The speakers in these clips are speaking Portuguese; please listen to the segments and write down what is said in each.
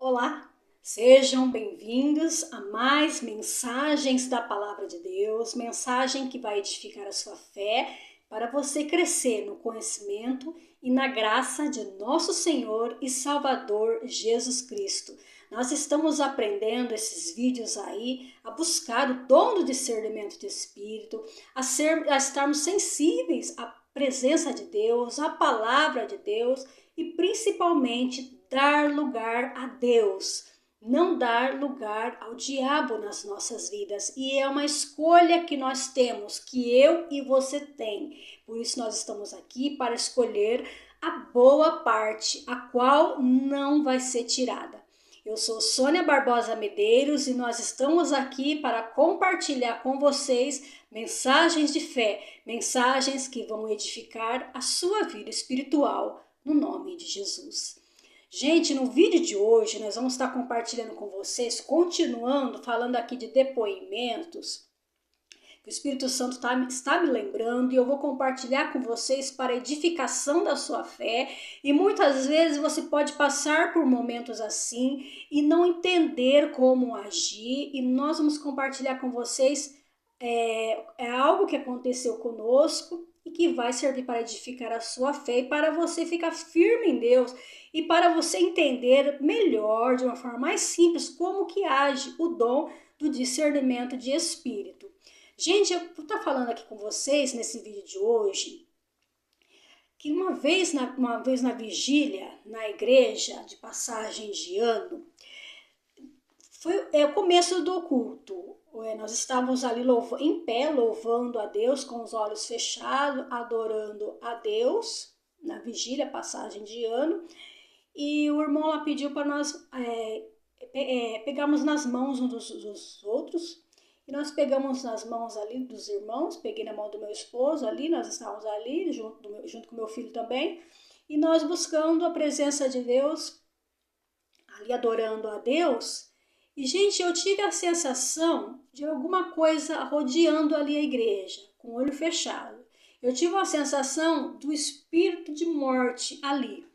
Olá, sejam bem-vindos a mais mensagens da Palavra de Deus, mensagem que vai edificar a sua fé para você crescer no conhecimento e na graça de nosso Senhor e Salvador Jesus Cristo. Nós estamos aprendendo esses vídeos aí a buscar o dom do discernimento de espírito, a estarmos sensíveis à presença de Deus, à palavra de Deus e principalmente dar lugar a Deus, não dar lugar ao diabo nas nossas vidas. E é uma escolha que nós temos, que eu e você tem. Por isso nós estamos aqui para escolher a boa parte, a qual não vai ser tirada. Eu sou Sônia Barbosa Medeiros e nós estamos aqui para compartilhar com vocês mensagens de fé, mensagens que vão edificar a sua vida espiritual no nome de Jesus. Gente, no vídeo de hoje nós vamos estar compartilhando com vocês, continuando falando aqui de depoimentos, que o Espírito Santo está me lembrando, e eu vou compartilhar com vocês para edificação da sua fé. E muitas vezes você pode passar por momentos assim e não entender como agir, e nós vamos compartilhar com vocês algo que aconteceu conosco e que vai servir para edificar a sua fé e para você ficar firme em Deus e para você entender melhor, de uma forma mais simples, como que age o dom do discernimento de espírito. Gente, eu vou estar falando aqui com vocês nesse vídeo de hoje que uma vez na vigília, na igreja de passagem de ano, foi o começo do culto. Nós estávamos ali em pé, louvando a Deus, com os olhos fechados, adorando a Deus, na vigília, passagem de ano. E o irmão lá pediu para nós pegarmos nas mãos uns dos outros. E nós pegamos nas mãos ali dos irmãos, peguei na mão do meu esposo ali, nós estávamos ali, junto com meu filho também. E nós buscando a presença de Deus, ali adorando a Deus. E, gente, eu tive a sensação de alguma coisa rodeando ali a igreja, com o olho fechado. Eu tive a sensação do espírito de morte ali.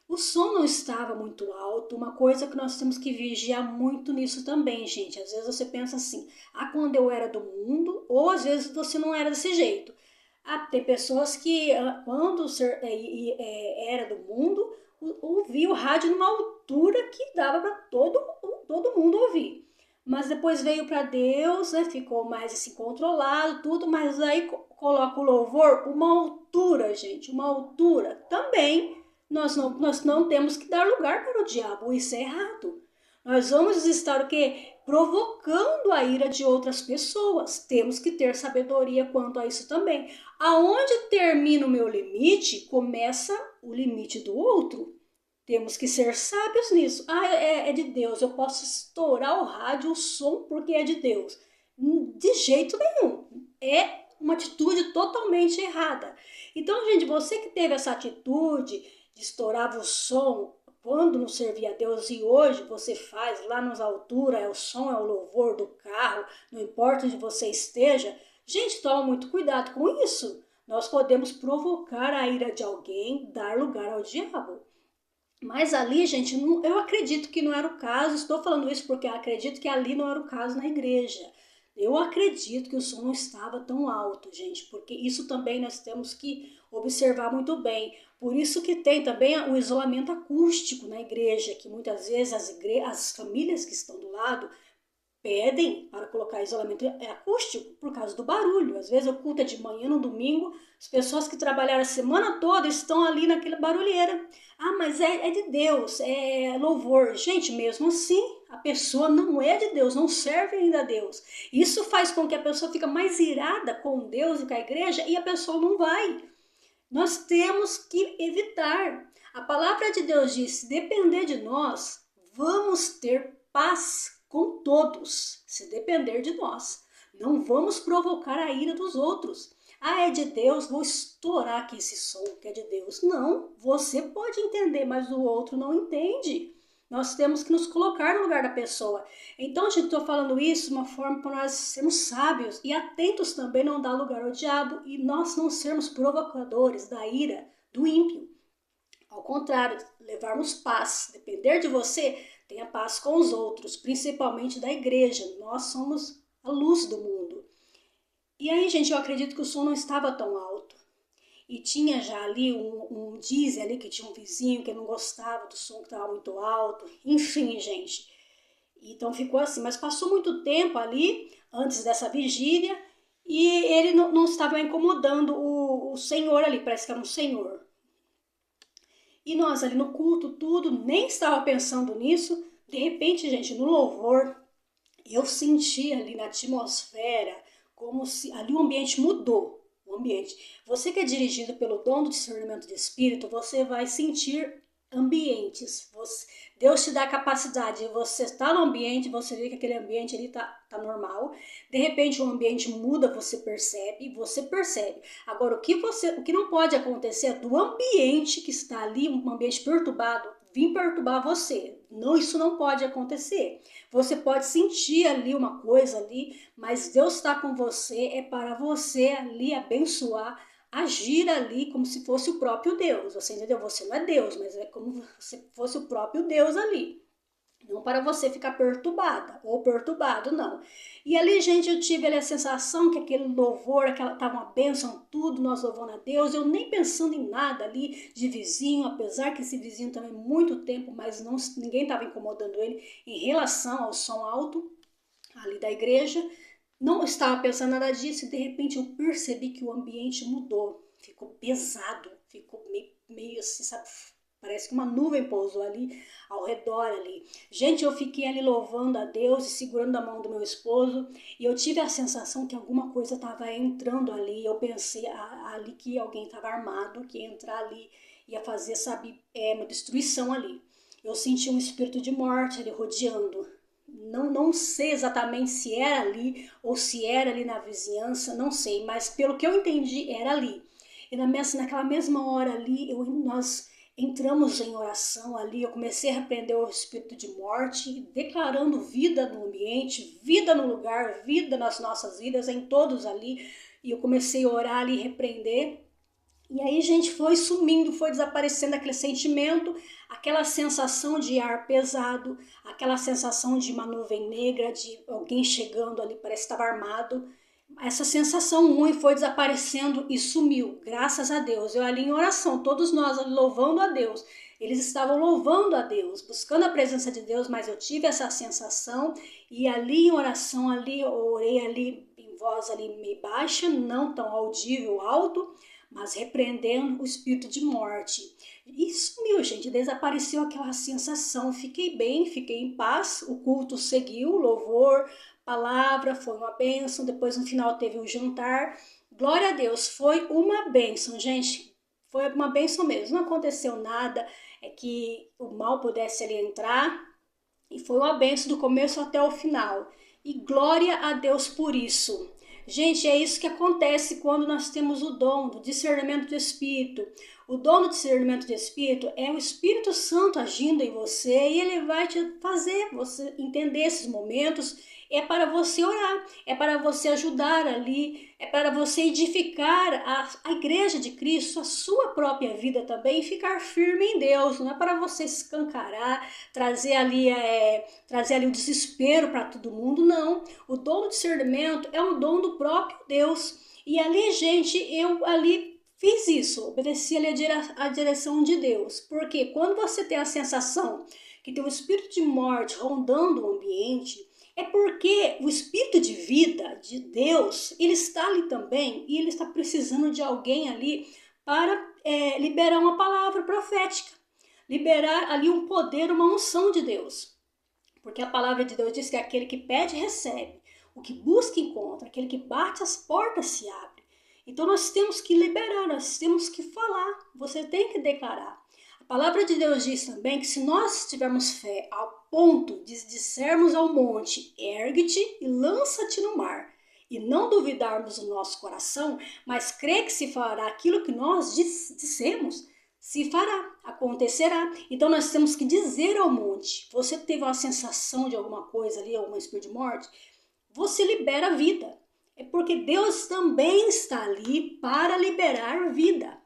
O som não estava muito alto, uma coisa que nós temos que vigiar muito nisso também, gente. Às vezes você pensa assim, quando eu era do mundo, ou às vezes você não era desse jeito. Tem pessoas que, quando era do mundo, ouvia o rádio numa altura que dava para todo mundo ouvir. Mas depois veio para Deus, né, ficou mais assim controlado, tudo, mas aí coloca o louvor, uma altura, gente, uma altura. Também nós não temos que dar lugar para o diabo, isso é errado. Nós vamos estar o quê? Provocando a ira de outras pessoas. Temos que ter sabedoria quanto a isso também. Aonde termina o meu limite, começa o limite do outro. Temos que ser sábios nisso. É de Deus, eu posso estourar o rádio, o som, porque é de Deus. De jeito nenhum. É uma atitude totalmente errada. Então, gente, você que teve essa atitude de estourar o som quando não servia a Deus, e hoje você faz lá nas alturas, é o som, é o louvor do carro, não importa onde você esteja, gente, toma muito cuidado com isso. Nós podemos provocar a ira de alguém, dar lugar ao diabo. Mas ali, gente, eu acredito que não era o caso, estou falando isso porque eu acredito que ali não era o caso na igreja. Eu acredito que o som não estava tão alto, gente, porque isso também nós temos que observar muito bem. Por isso que tem também o isolamento acústico na igreja, que muitas vezes as famílias que estão do lado pedem para colocar isolamento acústico por causa do barulho. Às vezes o culto é de manhã, no domingo, as pessoas que trabalharam a semana toda estão ali naquela barulheira. Mas é de Deus, é louvor. Gente, mesmo assim, a pessoa não é de Deus, não serve ainda a Deus. Isso faz com que a pessoa fique mais irada com Deus e com a igreja e a pessoa não vai. Nós temos que evitar. A palavra de Deus diz, se depender de nós, vamos ter paz com todos, se depender de nós. Não vamos provocar a ira dos outros. É de Deus, vou estourar aqui esse som que é de Deus. Não, você pode entender, mas o outro não entende. Nós temos que nos colocar no lugar da pessoa. Então, gente, estou falando isso de uma forma para nós sermos sábios e atentos também, não dar lugar ao diabo e nós não sermos provocadores da ira do ímpio. Ao contrário, levarmos paz, depender de você, tenha paz com os outros, principalmente da igreja. Nós somos a luz do mundo. E aí, gente, eu acredito que o som não estava tão alto. E tinha já ali diz ali que tinha um vizinho que não gostava do som que estava muito alto. Enfim, gente. Então ficou assim. Mas passou muito tempo ali, antes dessa vigília, e ele não estava incomodando o senhor ali, parece que era um senhor. E nós ali no culto, tudo, nem estava pensando nisso. De repente, gente, no louvor, eu senti ali na atmosfera como se ali o ambiente mudou. O ambiente. Você que é dirigido pelo dom do discernimento de espírito, você vai sentir ambientes. Deus te dá a capacidade de você estar no ambiente, você vê que aquele ambiente ali tá normal. De repente o ambiente muda, você percebe. Agora, o que não pode acontecer é do ambiente que está ali, um ambiente perturbado, vir perturbar você. Não, isso não pode acontecer. Você pode sentir ali uma coisa ali, mas Deus está com você, é para você ali abençoar, agir ali como se fosse o próprio Deus. Você entendeu? Você não é Deus, mas é como se fosse o próprio Deus ali. Não para você ficar perturbada ou perturbado, não. E ali, gente, eu tive ali a sensação que aquele louvor, tava uma bênção, tudo, nós louvando a Deus. Eu nem pensando em nada ali de vizinho, apesar que esse vizinho também muito tempo, mas ninguém estava incomodando ele em relação ao som alto ali da igreja. Não estava pensando nada disso e de repente eu percebi que o ambiente mudou. Ficou pesado, ficou meio assim, sabe? Parece que uma nuvem pousou ali ao redor ali. Gente, eu fiquei ali louvando a Deus e segurando a mão do meu esposo. E eu tive a sensação que alguma coisa estava entrando ali. Eu pensei ali que alguém estava armado, que ia entrar ali, ia fazer, sabe, uma destruição ali. Eu senti um espírito de morte ali rodeando. Não sei exatamente se era ali ou se era ali na vizinhança, não sei. Mas pelo que eu entendi, era ali. E naquela mesma hora ali, nós entramos em oração ali, eu comecei a repreender o espírito de morte, declarando vida no ambiente, vida no lugar, vida nas nossas vidas, em todos ali. E eu comecei a orar ali, repreender. E aí, gente, foi sumindo, foi desaparecendo aquele sentimento, aquela sensação de ar pesado, aquela sensação de uma nuvem negra, de alguém chegando ali, parece que estava armado. Essa sensação ruim foi desaparecendo e sumiu, graças a Deus. Eu ali em oração, todos nós ali louvando a Deus. Eles estavam louvando a Deus, buscando a presença de Deus, mas eu tive essa sensação e ali em oração, ali eu orei ali em voz ali meio baixa, não tão audível, alto, mas repreendendo o espírito de morte. E sumiu, gente, desapareceu aquela sensação. Fiquei bem, fiquei em paz, o culto seguiu, o louvor, palavra, foi uma bênção, depois no final teve um jantar. Glória a Deus, foi uma bênção, gente, foi uma bênção mesmo, não aconteceu nada que o mal pudesse ali entrar, e foi uma bênção do começo até o final, e glória a Deus por isso. Gente, é isso que acontece quando nós temos o dom do discernimento do Espírito. O dom do discernimento do Espírito é o Espírito Santo agindo em você e ele vai te fazer você entender esses momentos. É para você orar, é para você ajudar ali, é para você edificar a igreja de Cristo, a sua própria vida também, e ficar firme em Deus. Não é para você escancarar, trazer ali o desespero para todo mundo, não. O dom do discernimento é um dom do próprio Deus. E ali, gente, eu ali fiz isso, obedeci ali a direção de Deus. Porque quando você tem a sensação que tem um espírito de morte rondando o ambiente, é porque o espírito de vida de Deus, ele está ali também e ele está precisando de alguém ali para liberar uma palavra profética, liberar ali um poder, uma unção de Deus. Porque a palavra de Deus diz que aquele que pede, recebe. O que busca, encontra. Aquele que bate, as portas se abrem. Então nós temos que liberar, nós temos que falar. Você tem que declarar. A palavra de Deus diz também que se nós tivermos fé ao ponto de dissermos ao monte, ergue-te e lança-te no mar, e não duvidarmos no nosso coração, mas crer que se fará aquilo que nós dissemos, se fará, acontecerá. Então nós temos que dizer ao monte, você teve uma sensação de alguma coisa ali, alguma espírito de morte, você libera a vida. É porque Deus também está ali para liberar vida.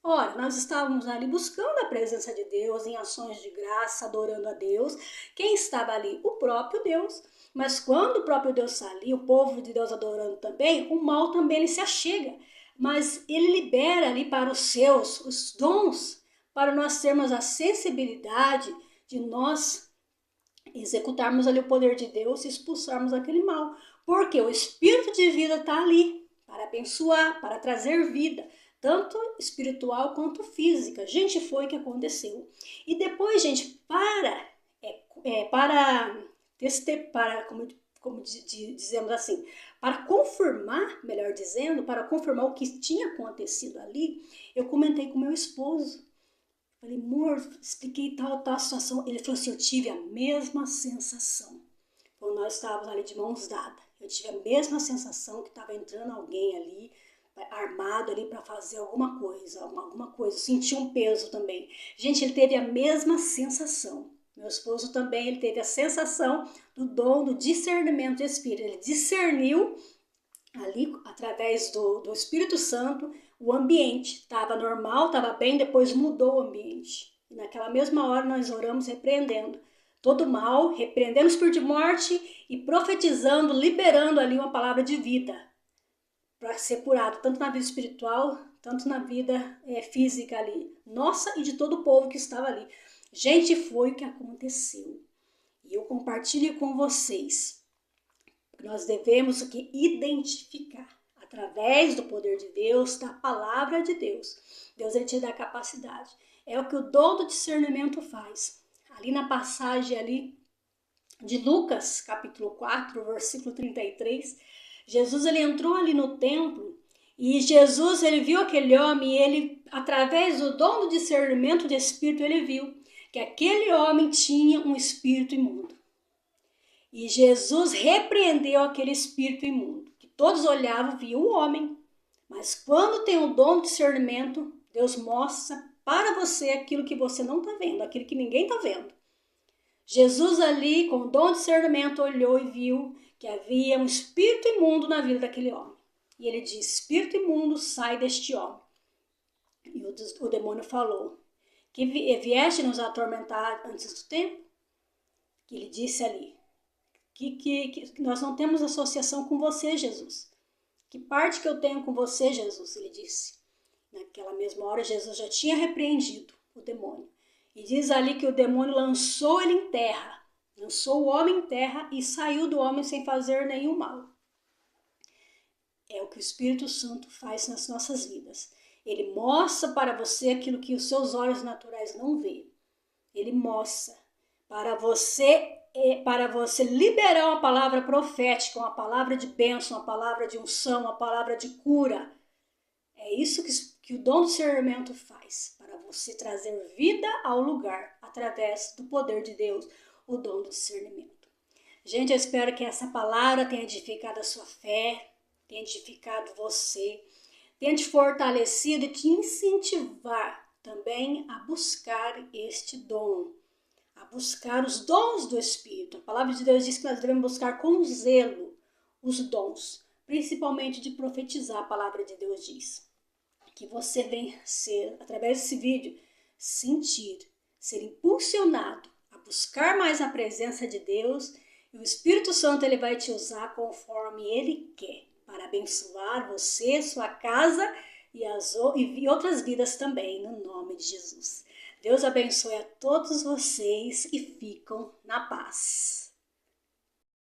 Ora, nós estávamos ali buscando a presença de Deus, em ações de graça, adorando a Deus. Quem estava ali? O próprio Deus. Mas quando o próprio Deus está ali, o povo de Deus adorando também, o mal também ele se achega. Mas ele libera ali para os seus, os dons, para nós termos a sensibilidade de nós executarmos ali o poder de Deus e expulsarmos aquele mal. Porque o Espírito de vida está ali para abençoar, para trazer vida, tanto espiritual quanto física. Gente, foi o que aconteceu. E depois, gente, como dizemos assim, para confirmar, melhor dizendo, para confirmar o que tinha acontecido ali, eu comentei com meu esposo. Falei, amor, expliquei tal situação. Ele falou assim, eu tive a mesma sensação. Quando nós estávamos ali de mãos dadas, eu tive a mesma sensação que estava entrando alguém ali, armado ali para fazer alguma coisa. Senti um peso também. Gente, ele teve a mesma sensação. Meu esposo também, ele teve a sensação do dom do discernimento de espírito. Ele discerniu ali, através do Espírito Santo, o ambiente. Estava normal, estava bem, depois mudou o ambiente. E naquela mesma hora nós oramos repreendendo todo mal, repreendendo o espírito de morte e profetizando, liberando ali uma palavra de vida para ser curado, tanto na vida espiritual, tanto na vida física ali, nossa e de todo o povo que estava ali. Gente, foi o que aconteceu. E eu compartilho com vocês. Nós devemos o que? Identificar, através do poder de Deus, da palavra de Deus. Deus ele te dá capacidade. É o que o dom do discernimento faz. Ali na passagem ali de Lucas, capítulo 4, versículo 33, Jesus ele entrou ali no templo e Jesus ele viu aquele homem e ele, através do dom do discernimento de espírito, ele viu que aquele homem tinha um espírito imundo. E Jesus repreendeu aquele espírito imundo, que todos olhavam, viam o homem. Mas quando tem o dom de discernimento, Deus mostra para você aquilo que você não está vendo, aquilo que ninguém está vendo. Jesus ali, com o dom de discernimento, olhou e viu que havia um espírito imundo na vida daquele homem. E ele disse, espírito imundo, sai deste homem. E o demônio falou, que vieste nos atormentar antes do tempo? Que ele disse ali, que nós não temos associação com você, Jesus. Que parte que eu tenho com você, Jesus? Ele disse. Naquela mesma hora, Jesus já tinha repreendido o demônio. E diz ali que o demônio lançou ele em terra, lançou o homem em terra e saiu do homem sem fazer nenhum mal. É o que o Espírito Santo faz nas nossas vidas. Ele mostra para você aquilo que os seus olhos naturais não vê. Ele mostra para você liberar uma palavra profética, uma palavra de bênção, uma palavra de unção, uma palavra de cura. É isso que o dom do discernimento faz, para você trazer vida ao lugar, através do poder de Deus, o dom do discernimento. Gente, eu espero que essa palavra tenha edificado a sua fé, tenha edificado você, tenha te fortalecido e te incentivar também a buscar este dom, a buscar os dons do Espírito. A palavra de Deus diz que nós devemos buscar com zelo os dons, principalmente de profetizar, a palavra de Deus diz. Que você venha ser, através desse vídeo, ser impulsionado a buscar mais a presença de Deus, e o Espírito Santo ele vai te usar conforme ele quer, para abençoar você, sua casa e outras vidas também, no nome de Jesus. Deus abençoe a todos vocês e ficam na paz.